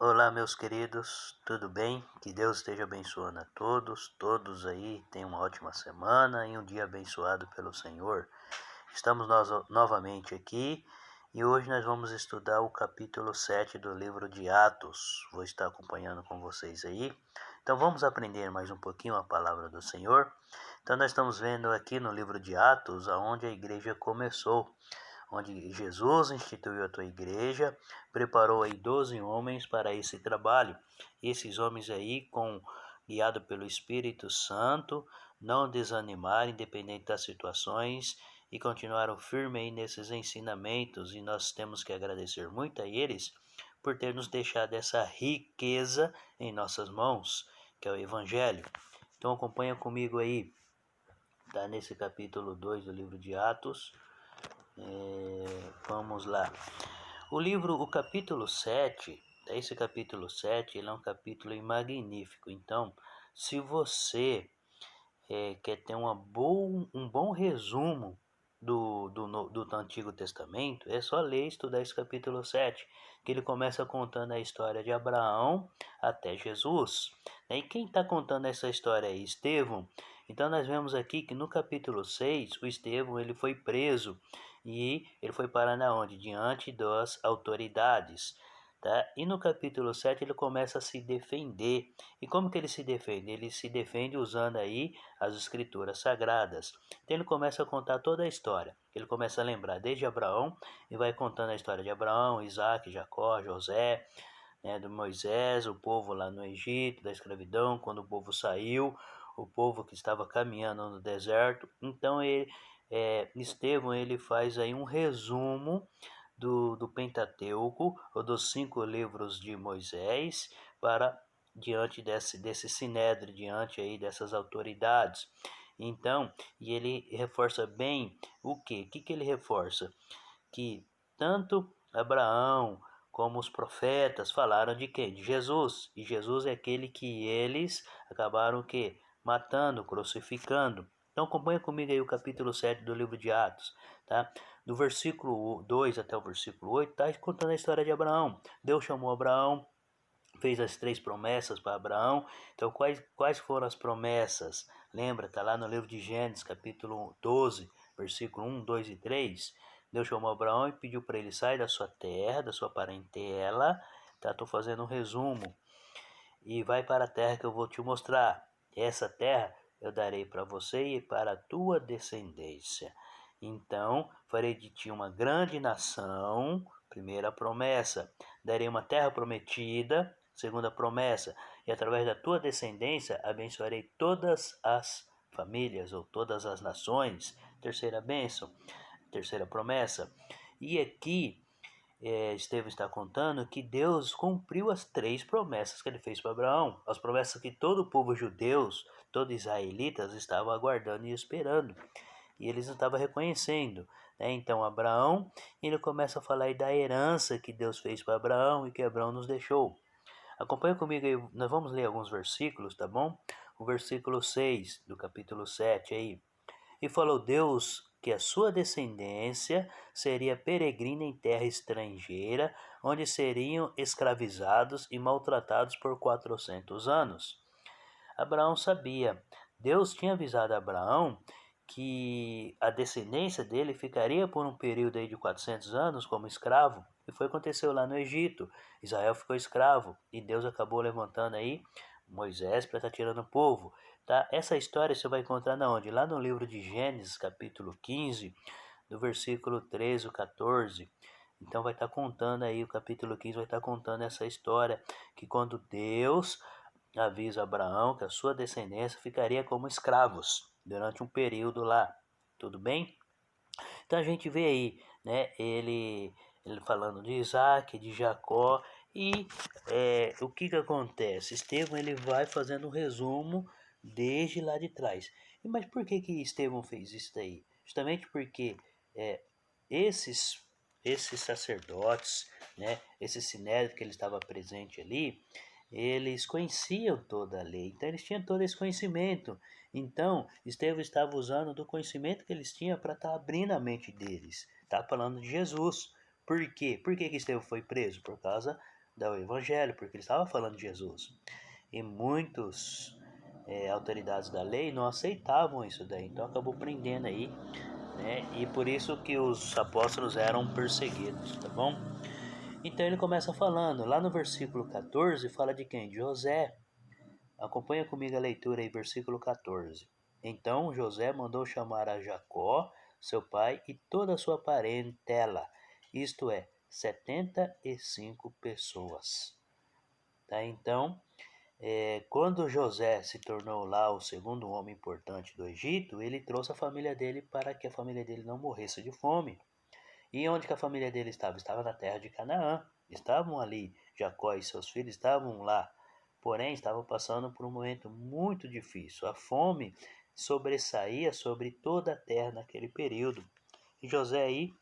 Olá, meus queridos, tudo bem? Que Deus esteja abençoando a todos aí tenham uma ótima semana e um dia abençoado pelo Senhor. Estamos nós novamente aqui e hoje nós vamos estudar o capítulo 7 do livro de Atos. Vou estar acompanhando com vocês aí. Então vamos aprender mais um pouquinho a palavra do Senhor. Então nós estamos vendo aqui no livro de Atos aonde a igreja começou, onde Jesus instituiu a tua igreja, preparou aí 12 homens para esse trabalho. Esses homens aí, guiado pelo Espírito Santo, não desanimaram, independente das situações, e continuaram firmes aí nesses ensinamentos, e nós temos que agradecer muito a eles por ter nos deixado essa riqueza em nossas mãos, que é o Evangelho. Então acompanha comigo aí, tá nesse capítulo 2 do livro de Atos. Vamos lá. O capítulo 7, esse capítulo 7, ele é um capítulo magnífico. Então, se você quer ter um bom resumo do Antigo Testamento, é só ler e estudar esse capítulo 7, que ele começa contando a história de Abraão até Jesus. E quem está contando essa história é Estevão. Então nós vemos aqui que no capítulo 6, o Estevão ele foi preso e ele foi parar na onde? Diante das autoridades. Tá? E no capítulo 7 ele começa a se defender. E como que ele se defende? Ele se defende usando aí as escrituras sagradas. Então ele começa a contar toda a história. Ele começa a lembrar desde Abraão e vai contando a história de Abraão, Isaac, Jacó, José, né, do Moisés, o povo lá no Egito, da escravidão, quando o povo saiu, o povo que estava caminhando no deserto. Então Estevão ele faz aí um resumo do Pentateuco, ou dos 5 livros de Moisés, para diante desse sinédrio, diante aí dessas autoridades. Então, e ele reforça bem o quê? O que ele reforça? Que tanto Abraão como os profetas falaram de quem? De Jesus. E Jesus é aquele que eles acabaram que matando, crucificando. Então acompanha comigo aí o capítulo 7 do livro de Atos, tá? Do versículo 2 até o versículo 8, está contando a história de Abraão. Deus chamou Abraão, fez as 3 promessas para Abraão. Então quais foram as promessas? Lembra, está lá no livro de Gênesis, capítulo 12, versículo 1, 2 e 3. Deus chamou Abraão e pediu para ele sair da sua terra, da sua parentela. Tá? Estou fazendo um resumo. E vai para a terra que eu vou te mostrar. Essa terra eu darei para você e para a tua descendência. Então farei de ti uma grande nação. Primeira promessa. Darei uma terra prometida. Segunda promessa. E através da tua descendência abençoarei todas as famílias ou todas as nações. Terceira bênção. Terceira promessa. E aqui Estevão está contando que Deus cumpriu as 3 promessas que ele fez para Abraão. As promessas que todo o povo judeu, todos israelitas estavam aguardando e esperando. E eles não estavam reconhecendo. Né? Então Abraão, ele começa a falar aí da herança que Deus fez para Abraão e que Abraão nos deixou. Acompanha comigo aí, nós vamos ler alguns versículos, tá bom? O versículo 6 do capítulo 7 aí. E falou Deus que a sua descendência seria peregrina em terra estrangeira, onde seriam escravizados e maltratados por 400 anos. Abraão sabia. Deus tinha avisado a Abraão que a descendência dele ficaria por um período aí de 400 anos como escravo. E foi o que aconteceu lá no Egito. Israel ficou escravo e Deus acabou levantando aí Moisés para estar tirando o povo. Tá? Essa história você vai encontrar na onde? Lá no livro de Gênesis, capítulo 15, do versículo 13 ao 14. Então vai estar contando aí, o capítulo 15 vai estar contando essa história, que quando Deus avisa Abraão que a sua descendência ficaria como escravos durante um período lá. Tudo bem? Então a gente vê aí, né, ele falando de Isaac, de Jacó, e o que acontece? Estevão ele vai fazendo um resumo desde lá de trás. Mas por que Estevão fez isso daí? Justamente porque é, esses esses sacerdotes, né, esse sinédrio que ele estava presente ali, eles conheciam toda a lei, então eles tinham todo esse conhecimento. Então, Estevão estava usando do conhecimento que eles tinham para estar abrindo a mente deles. Está falando de Jesus. Por quê? Por que Estevão foi preso? Por causa do evangelho, porque ele estava falando de Jesus. E muitos autoridades da lei não aceitavam isso daí, então acabou prendendo aí, né? E por isso que os apóstolos eram perseguidos, tá bom? Então ele começa falando, lá no versículo 14, fala de quem? De José. Acompanha comigo a leitura aí, versículo 14. Então José mandou chamar a Jacó, seu pai, e toda a sua parentela, isto é, 75 pessoas. Tá? Então, quando José se tornou lá o segundo homem importante do Egito, ele trouxe a família dele para que a família dele não morresse de fome. E onde que a família dele estava? Estava na terra de Canaã. Estavam ali, Jacó e seus filhos estavam lá. Porém, estavam passando por um momento muito difícil. A fome sobressaía sobre toda a terra naquele período. E José aí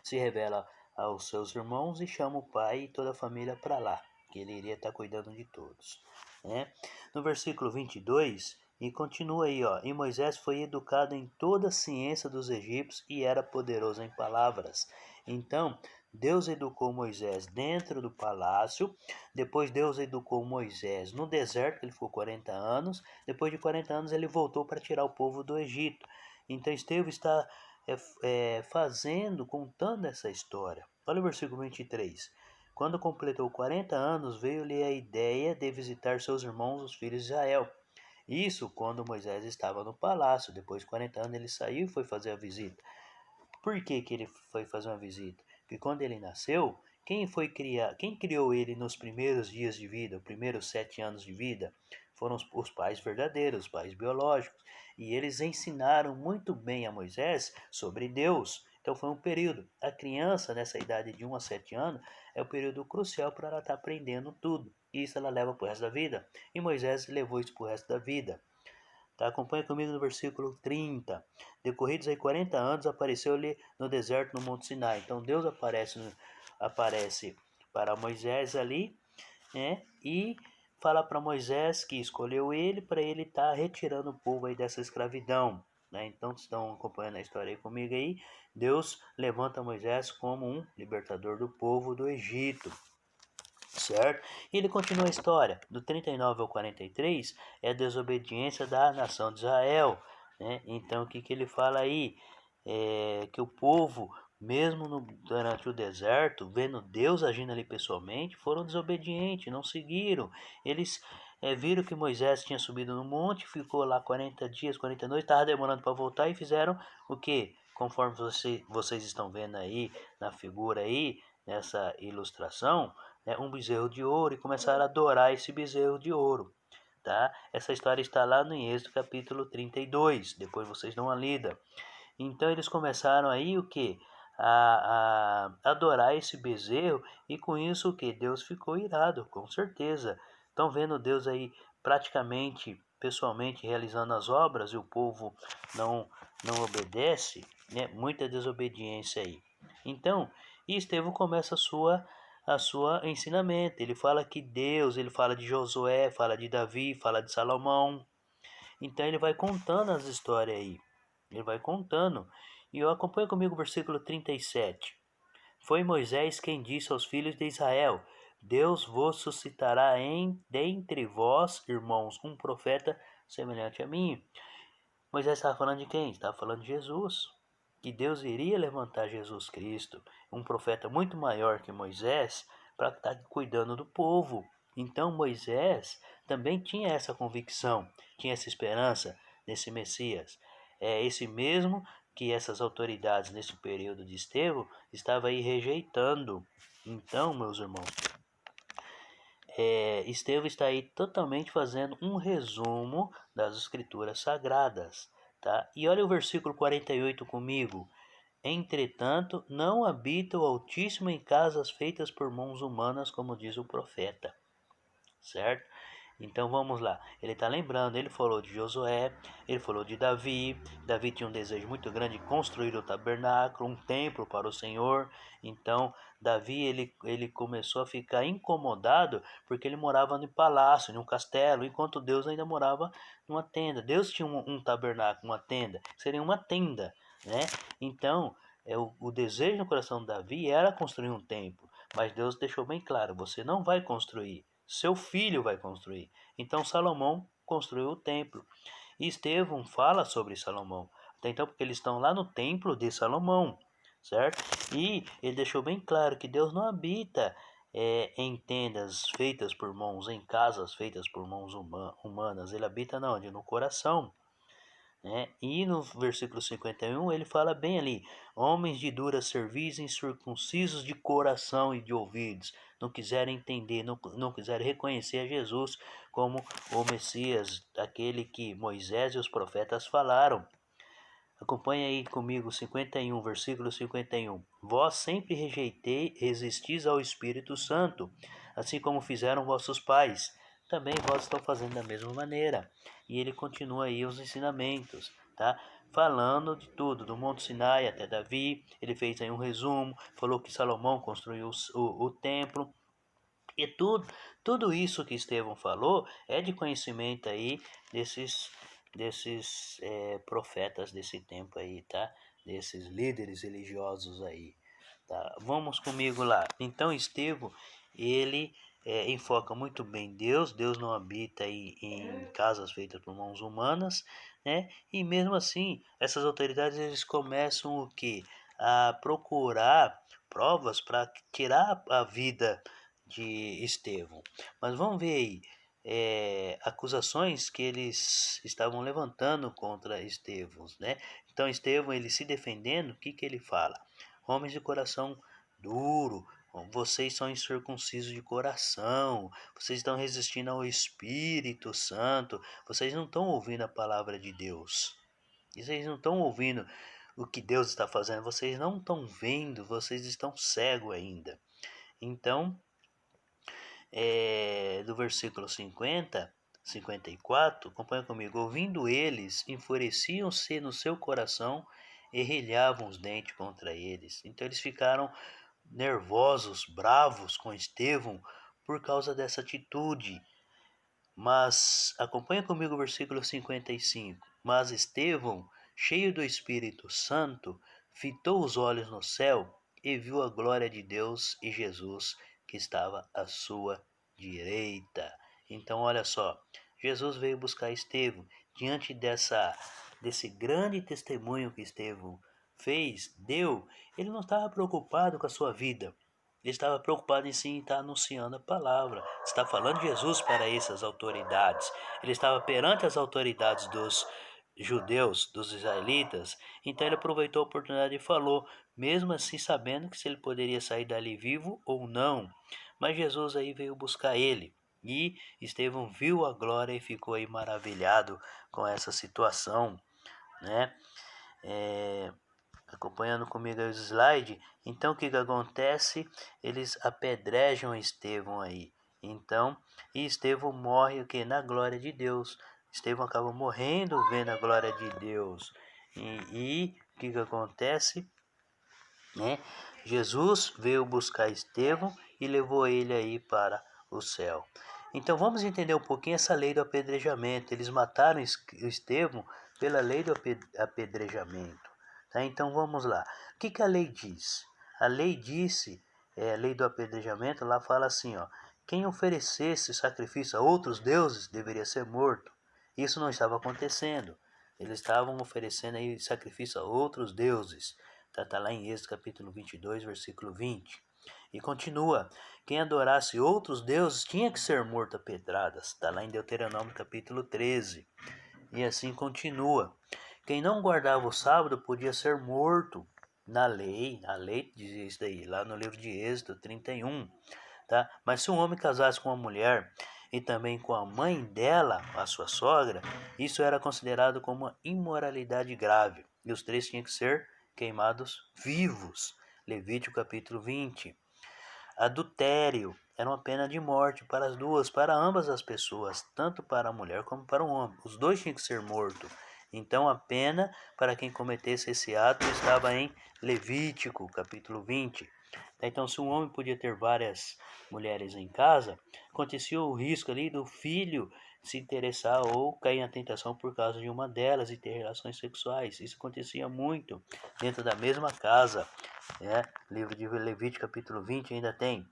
se revela aos seus irmãos e chama o pai e toda a família para lá, que ele iria estar cuidando de todos. Né? No versículo 22, e continua aí, ó, e Moisés foi educado em toda a ciência dos egípcios e era poderoso em palavras. Então, Deus educou Moisés dentro do palácio, depois Deus educou Moisés no deserto, que ele ficou 40 anos, depois de 40 anos ele voltou para tirar o povo do Egito. Então, Estevão está contando essa história. Olha o versículo 23. Quando completou 40 anos, veio-lhe a ideia de visitar seus irmãos, os filhos de Israel. Isso quando Moisés estava no palácio. Depois de 40 anos ele saiu e foi fazer a visita. Por que ele foi fazer uma visita? Porque quando ele nasceu, quem criou ele nos primeiros dias de vida, os primeiros 7 anos de vida, foram os pais verdadeiros, os pais biológicos. E eles ensinaram muito bem a Moisés sobre Deus. Então foi um período. A criança, nessa idade de 1 a 7 anos, é o período crucial para ela estar aprendendo tudo. E isso ela leva para o resto da vida. E Moisés levou isso para o resto da vida. Tá? Acompanha comigo no versículo 30. Decorridos aí 40 anos, apareceu-lhe no deserto, no Monte Sinai. Então Deus aparece para Moisés ali, né? E fala para Moisés que escolheu ele para ele estar retirando o povo aí dessa escravidão. Né? Então, estão acompanhando a história aí comigo aí. Deus levanta Moisés como um libertador do povo do Egito. Certo? E ele continua a história. Do 39 ao 43 é a desobediência da nação de Israel. Né? Então, o que ele fala aí? Que o povo, mesmo durante o deserto, vendo Deus agindo ali pessoalmente, foram desobedientes, não seguiram. Eles viram que Moisés tinha subido no monte, ficou lá 40 dias, 40 noites, estava demorando para voltar e fizeram o que? Conforme vocês estão vendo aí na figura aí, nessa ilustração, um bezerro de ouro e começaram a adorar esse bezerro de ouro. Tá? Essa história está lá no Êxodo capítulo 32, depois vocês dão uma lida. Então eles começaram aí o que? A adorar esse bezerro e com isso o que? Deus ficou irado, com certeza. Estão vendo Deus aí praticamente, pessoalmente realizando as obras e o povo não obedece, né? Muita desobediência aí. Então, Estevão começa a sua ensinamento. Ele fala que Deus, ele fala de Josué, fala de Davi, fala de Salomão. Então ele vai contando as histórias aí. Ele vai contando. E eu acompanho comigo o versículo 37. Foi Moisés quem disse aos filhos de Israel: Deus vos suscitará dentre vós, irmãos, um profeta semelhante a mim. Moisés estava falando de quem? Estava falando de Jesus. Que Deus iria levantar Jesus Cristo, um profeta muito maior que Moisés, para estar cuidando do povo. Então Moisés também tinha essa convicção, tinha essa esperança nesse Messias. É esse mesmo que essas autoridades nesse período de Estevão estavam aí rejeitando. Então, meus irmãos, Estevão está aí totalmente fazendo um resumo das escrituras sagradas. Tá? E olha o versículo 48 comigo. Entretanto, não habita o Altíssimo em casas feitas por mãos humanas, como diz o profeta. Certo? Então vamos lá. Ele está lembrando, ele falou de Josué, ele falou de Davi. Davi tinha um desejo muito grande de construir o tabernáculo, um templo para o Senhor. Então Davi ele começou a ficar incomodado porque ele morava no palácio, num castelo, enquanto Deus ainda morava numa tenda. Deus tinha um tabernáculo, uma tenda, seria uma tenda, né? Então o desejo no coração de Davi era construir um templo. mas Deus deixou bem claro, você não vai construir, seu filho vai construir. Então Salomão construiu o templo. E Estevão fala sobre Salomão. Até então, porque eles estão lá no templo de Salomão, certo? E ele deixou bem claro que Deus não habita em tendas feitas por mãos, em casas feitas por mãos humanas. Ele habita onde? No coração. Né? E no versículo 51 ele fala bem ali: homens de dura cerviz, incircuncisos de coração e de ouvidos, não quiserem entender, não quiserem reconhecer a Jesus como o Messias, aquele que Moisés e os profetas falaram. Acompanha aí comigo 51, versículo 51. Vós sempre resistis ao Espírito Santo, assim como fizeram vossos pais. Também vós estão fazendo da mesma maneira. E ele continua aí os ensinamentos, tá? Falando de tudo, do Monte Sinai até Davi. Ele fez aí um resumo, falou que Salomão construiu o templo. E tudo isso que Estevão falou é de conhecimento aí desses profetas desse tempo aí, tá? Desses líderes religiosos aí, tá? Vamos comigo lá. Então Estevão, ele enfoca muito bem Deus. Deus não habita aí em casas feitas por mãos humanas, né? E mesmo assim, essas autoridades eles começam o que? A procurar provas para tirar a vida de Estevão. Mas vamos ver aí acusações que eles estavam levantando contra Estevão, né? Então Estevão, ele se defendendo, o que ele fala? Homens de coração duro, vocês são incircuncisos de coração, vocês estão resistindo ao Espírito Santo, vocês não estão ouvindo a palavra de Deus, vocês não estão ouvindo o que Deus está fazendo, vocês não estão vendo, vocês estão cegos ainda. Então, do versículo 54, acompanha comigo. Ouvindo eles, enfureciam-se no seu coração e rilhavam os dentes contra eles. Então eles ficaram nervosos, bravos com Estevão por causa dessa atitude. Mas acompanha comigo o versículo 55. Mas Estevão, cheio do Espírito Santo, fitou os olhos no céu e viu a glória de Deus e Jesus que estava à sua direita. Então, olha só, Jesus veio buscar Estevão diante desse grande testemunho que Estevão deu. Ele não estava preocupado com a sua vida. Ele estava preocupado em sim estar anunciando a palavra, está falando de Jesus para essas autoridades. Ele estava perante as autoridades dos judeus, dos israelitas, então ele aproveitou a oportunidade e falou, mesmo assim sabendo que se ele poderia sair dali vivo ou não. Mas Jesus aí veio buscar ele. E Estevão viu a glória e ficou aí maravilhado com essa situação, né? Acompanhando comigo aí os slides, então o que acontece? Eles apedrejam Estevão aí. Então, e Estevão morre o que? Na glória de Deus. Estevão acaba morrendo vendo a glória de Deus. E o que acontece? Né? Jesus veio buscar Estevão e levou ele aí para o céu. Então vamos entender um pouquinho essa lei do apedrejamento. Eles mataram Estevão pela lei do apedrejamento. Tá? Então vamos lá. O que a lei diz? A lei disse, a lei do apedrejamento, lá fala assim, ó, quem oferecesse sacrifício a outros deuses deveria ser morto. Isso não estava acontecendo. Eles estavam oferecendo aí sacrifício a outros deuses. Tá lá em Êxodo capítulo 22, versículo 20. E continua, quem adorasse outros deuses tinha que ser morto a pedradas. Está lá em Deuteronômio capítulo 13. E assim continua. Quem não guardava o sábado podia ser morto. A lei dizia isso daí, lá no livro de Êxodo 31. Tá? Mas se um homem casasse com uma mulher e também com a mãe dela, a sua sogra, isso era considerado como uma imoralidade grave. E os três tinham que ser queimados vivos. Levítico capítulo 20. Adultério era uma pena de morte para as duas, para ambas as pessoas, tanto para a mulher como para o homem. Os dois tinham que ser mortos. Então a pena para quem cometesse esse ato estava em Levítico, capítulo 20. Então, se um homem podia ter várias mulheres em casa, acontecia o risco ali do filho se interessar ou cair na tentação por causa de uma delas e ter relações sexuais. Isso acontecia muito dentro da mesma casa. Livro de Levítico, capítulo 20, ainda tem.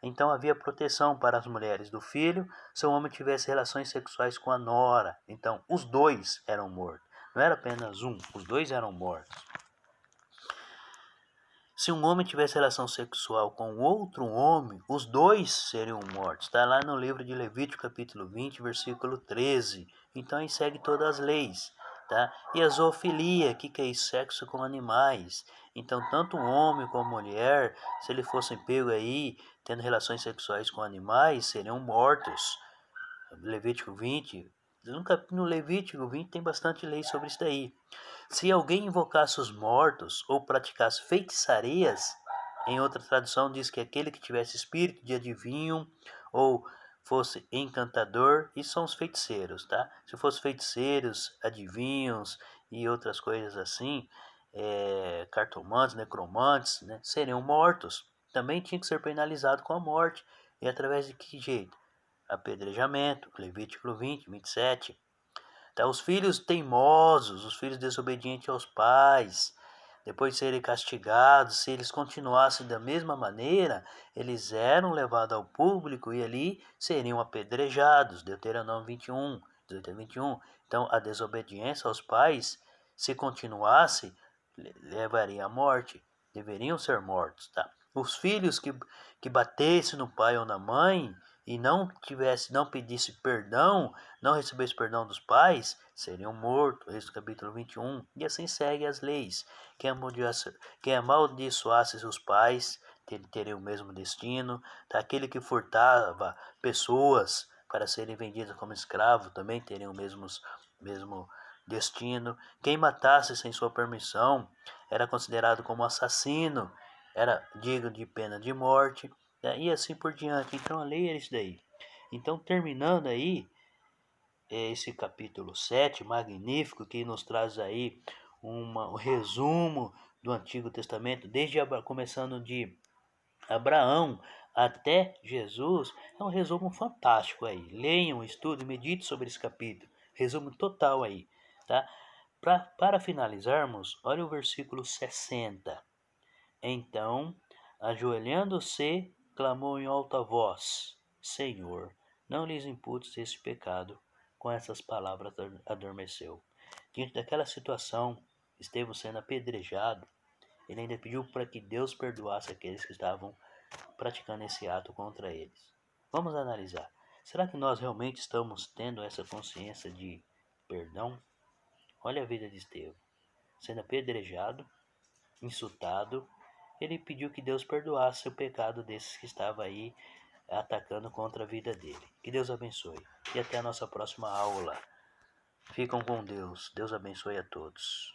Então havia proteção para as mulheres do filho se o homem tivesse relações sexuais com a nora. Então os dois eram mortos. Não era apenas um, os dois eram mortos. Se um homem tivesse relação sexual com outro homem, os dois seriam mortos. Está lá no livro de Levítico, capítulo 20, versículo 13. Então aí segue todas as leis. Tá? E a zoofilia, que é isso? Sexo com animais. Então tanto o homem como a mulher, se eles fossem pegos aí, tendo relações sexuais com animais, seriam mortos. Levítico 20. No Levítico 20 tem bastante lei sobre isso daí. Se alguém invocasse os mortos ou praticasse feitiçarias, em outra tradução diz que aquele que tivesse espírito de adivinho ou fosse encantador, isso são os feiticeiros, tá? Se fosse feiticeiros, adivinhos e outras coisas assim, cartomantes, necromantes, né, seriam mortos. Também tinha que ser penalizado com a morte. E através de que jeito? Apedrejamento, Levítico 20, 27. Tá, os filhos teimosos, os filhos desobedientes aos pais, depois de serem castigados, se eles continuassem da mesma maneira, eles eram levados ao público e ali seriam apedrejados. Deuteronômio 21, 18 a 21. Então, a desobediência aos pais, se continuasse, levaria à morte. Deveriam ser mortos, tá? Os filhos que batessem no pai ou na mãe e não pedisse perdão, não recebesse perdão dos pais, seriam mortos. Êxodo capítulo 21. E assim segue as leis. Quem amaldiçoasse seus pais teria o mesmo destino. Tá? Aquele que furtava pessoas para serem vendidas como escravo também teria o mesmo destino. Quem matasse sem sua permissão era considerado como assassino, era digno de pena de morte, né? E assim por diante. Então a lei era isso daí. Então, terminando aí esse capítulo 7 magnífico, que nos traz aí um resumo do Antigo Testamento, começando de Abraão até Jesus, é um resumo fantástico aí. Leiam, estudem, meditem sobre esse capítulo. Resumo total aí, tá? Para finalizarmos, olha o versículo 60. Então, ajoelhando-se, clamou em alta voz: Senhor, não lhes imputes esse pecado. Com essas palavras adormeceu. Diante daquela situação, Estevão sendo apedrejado, ele ainda pediu para que Deus perdoasse aqueles que estavam praticando esse ato contra eles. Vamos analisar. Será que nós realmente estamos tendo essa consciência de perdão? Olha a vida de Estevão, sendo apedrejado, insultado, ele pediu que Deus perdoasse o pecado desses que estavam aí atacando contra a vida dele. Que Deus abençoe. E até a nossa próxima aula. Ficam com Deus. Deus abençoe a todos.